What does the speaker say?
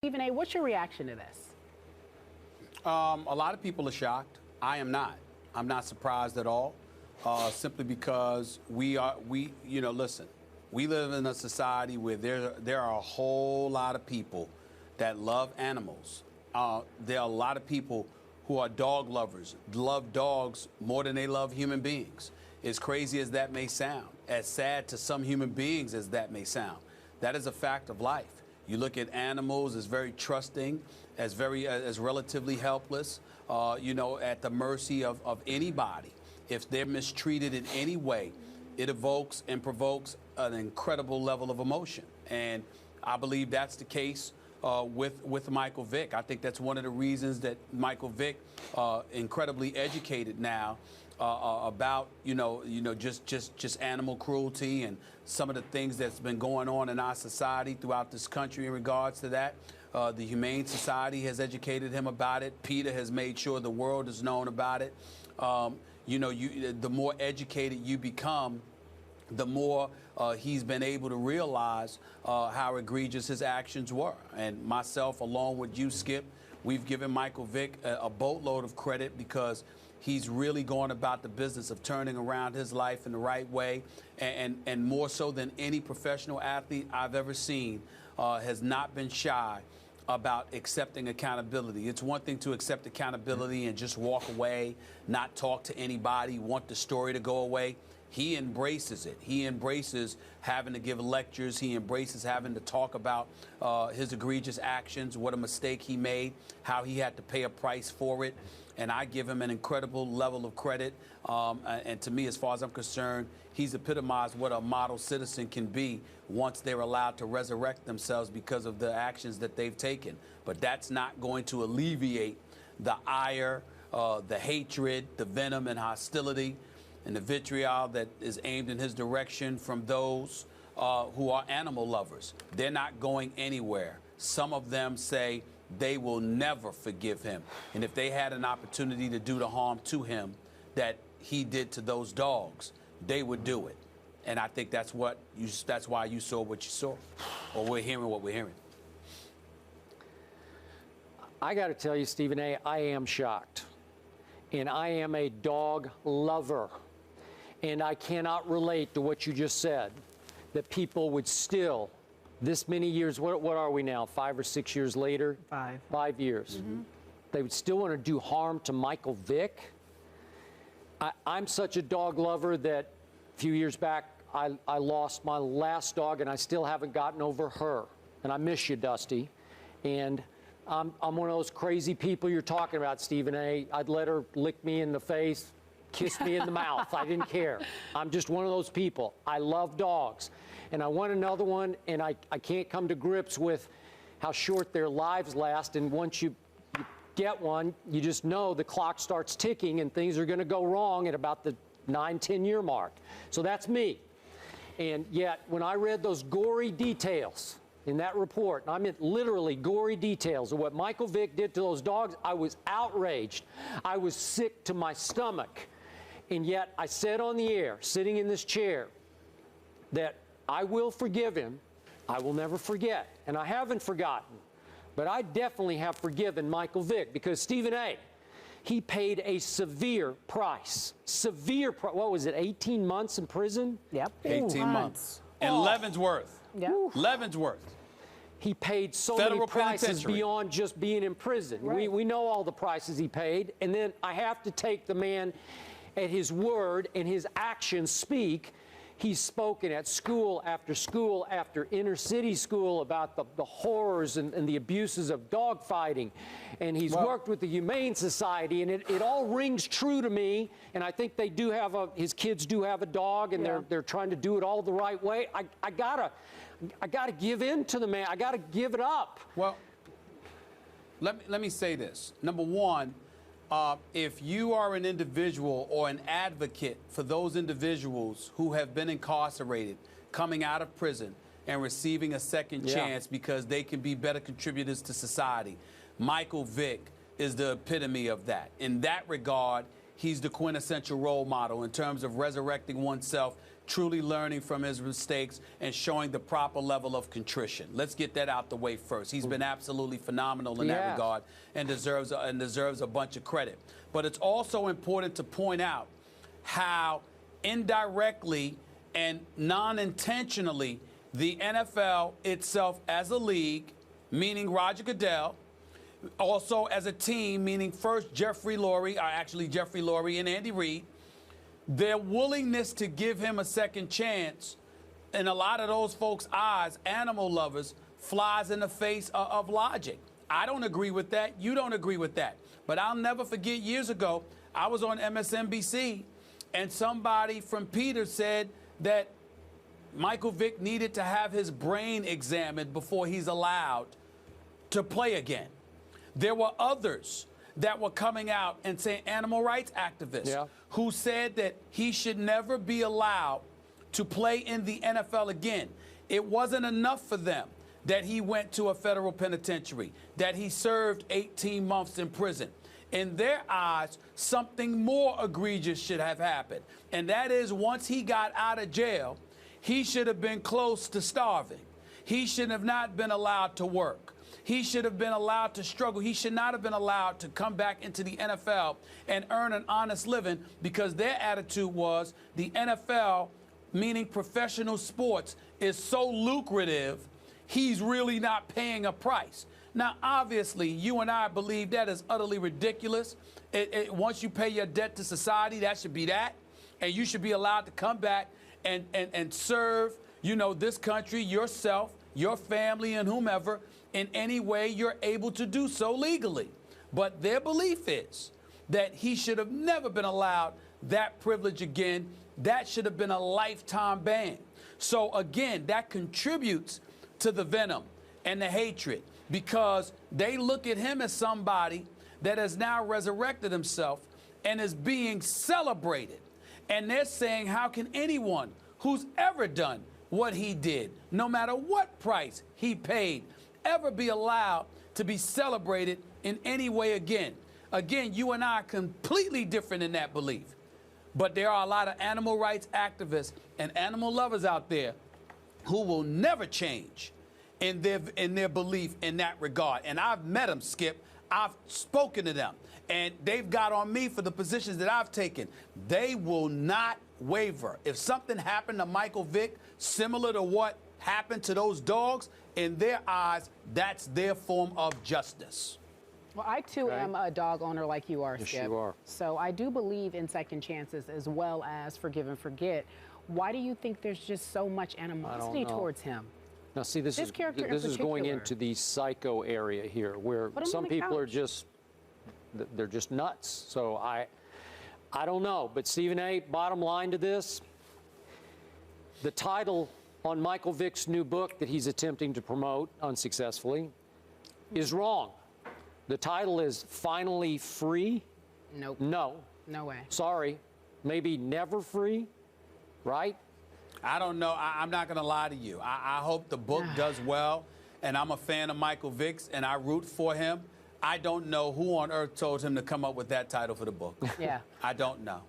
Stephen A., what's your reaction to this? A lot of people are shocked. I am not. I'm not surprised at all, simply because listen, we live in a society where there are a whole lot of people that love animals. There are a lot of people who are dog lovers, love dogs more than they love human beings. As crazy as that may sound, as sad to some human beings as that may sound, that is a fact of life. You look at animals as very trusting, as relatively helpless, at the mercy of anybody. If they're mistreated in any way, it evokes and provokes an incredible level of emotion. And I believe that's the case with Michael Vick. I think that's one of the reasons that Michael Vick, incredibly educated now about just animal cruelty and some of the things that's been going on in our society throughout this country in regards to that. The Humane Society has educated him about it. PETA has made sure the world has known about it. The more educated you become, the more he's been able to realize how egregious his actions were. And myself, along with you, Skip, we've given Michael Vick a boatload of credit because he's really going about the business of turning around his life in the right way, and more so than any professional athlete I've ever seen, has not been shy about accepting accountability. It's one thing to accept accountability and just walk away, not talk to anybody, want the story to go away. He embraces it. He embraces having to give lectures. He embraces having to talk about his egregious actions, what a mistake he made, how he had to pay a price for it. And I give him an incredible level of credit. And to me, as far as I'm concerned, he's epitomized what a model citizen can be once they're allowed to resurrect themselves because of the actions that they've taken. But that's not going to alleviate the ire, the hatred, the venom and hostility, and the vitriol that is aimed in his direction from those who are animal lovers. They're not going anywhere. Some of them say they will never forgive him. And if they had an opportunity to do the harm to him that he did to those dogs, they would do it. And I think that's why you saw what you saw, or we're hearing what we're hearing. I got to tell you, Stephen A., I am shocked. And I am a dog lover. And I cannot relate to what you just said, that people would still, this many years, what are we now, 5 or 6 years later? 5. 5 years. Mm-hmm. They would still want to do harm to Michael Vick. I'm such a dog lover that a few years back, I lost my last dog, and I still haven't gotten over her. And I miss you, Dusty. And I'm one of those crazy people you're talking about, Stephen A. I'd let her lick me in the face, kiss me in the mouth. I didn't care. I'm just one of those people. I love dogs. And I want another one, and I can't come to grips with how short their lives last. And once you get one, you just know the clock starts ticking and things are going to go wrong at about the 9-10 year mark. So that's me. And yet, when I read those gory details in that report, and I meant literally gory details of what Michael Vick did to those dogs, I was outraged. I was sick to my stomach. And yet, I said on the air, sitting in this chair, that I will forgive him. I will never forget. And I haven't forgotten. But I definitely have forgiven Michael Vick because, Stephen A., he paid a severe price. Severe price. What was it, 18 months in prison? Yep. 18 months. And Leavenworth. Yep. Leavenworth. He paid so Federal many prices penitentiary. beyond just being in prison. Right. We know all the prices he paid. And then I have to take the man at his word, and his actions speak. He's spoken at school after inner city school about the horrors and the abuses of dog fighting. And he's worked with the Humane Society, and it all rings true to me. And I think they do have his kids do have a dog, and they're trying to do it all the right way. I gotta give in to the man. I gotta give it up. Well, let me say this. Number one, if you are an individual or an advocate for those individuals who have been incarcerated, coming out of prison and receiving a second chance because they can be better contributors to society, Michael Vick is the epitome of that. In that regard, he's the quintessential role model in terms of resurrecting oneself truly learning from his mistakes and showing the proper level of contrition. Let's get that out the way first. He's been absolutely phenomenal in that regard and deserves a bunch of credit. But it's also important to point out how indirectly and non-intentionally the NFL itself as a league, meaning Roger Goodell, also as a team, meaning first Jeffrey Lurie and Andy Reid, their willingness to give him a second chance, in a lot of those folks' eyes, animal lovers, flies in the face of logic. I don't agree with that. You don't agree with that. But I'll never forget years ago, I was on MSNBC, and somebody from Peter said that Michael Vick needed to have his brain examined before he's allowed to play again. There were others that were coming out and saying, animal rights activists, who said that he should never be allowed to play in the NFL again. It wasn't enough for them that he went to a federal penitentiary, that he served 18 months in prison. In their eyes, something more egregious should have happened. And that is, once he got out of jail, he should have been close to starving. He should have not been allowed to work. He should have been allowed to struggle. He should not have been allowed to come back into the NFL and earn an honest living, because their attitude was the NFL, meaning professional sports, is so lucrative, he's really not paying a price. Now, obviously, you and I believe that is utterly ridiculous. Once you pay your debt to society, that should be that. And you should be allowed to come back and serve, this country, yourself, your family, and whomever, in any way you're able to do so legally. But their belief is that he should have never been allowed that privilege again. That should have been a lifetime ban. So again, that contributes to the venom and the hatred, because they look at him as somebody that has now resurrected himself and is being celebrated. And they're saying, how can anyone who's ever done what he did, no matter what price he paid, ever be allowed to be celebrated in any way again? Again, you and I are completely different in that belief. But there are a lot of animal rights activists and animal lovers out there who will never change in their belief in that regard. And I've met them, Skip. I've spoken to them. And they've got on me for the positions that I've taken. They will not waver. If something happened to Michael Vick similar to what happened to those dogs, in their eyes, that's their form of justice. Well, I, too, am a dog owner like you are, Skip. Yes, you are. So I do believe in second chances as well as forgive and forget. Why do you think there's just so much animosity towards him? Now, see, this is going into the psycho area here, where some people are just, they're just nuts. So I don't know. But Stephen A., bottom line to this, the title on Michael Vick's new book that he's attempting to promote unsuccessfully is wrong. The title is Finally Free. Nope. No. No way. Sorry. Maybe Never Free, right? I don't know. I'm not going to lie to you. I hope the book does well, and I'm a fan of Michael Vick's, and I root for him. I don't know who on earth told him to come up with that title for the book. Yeah. I don't know.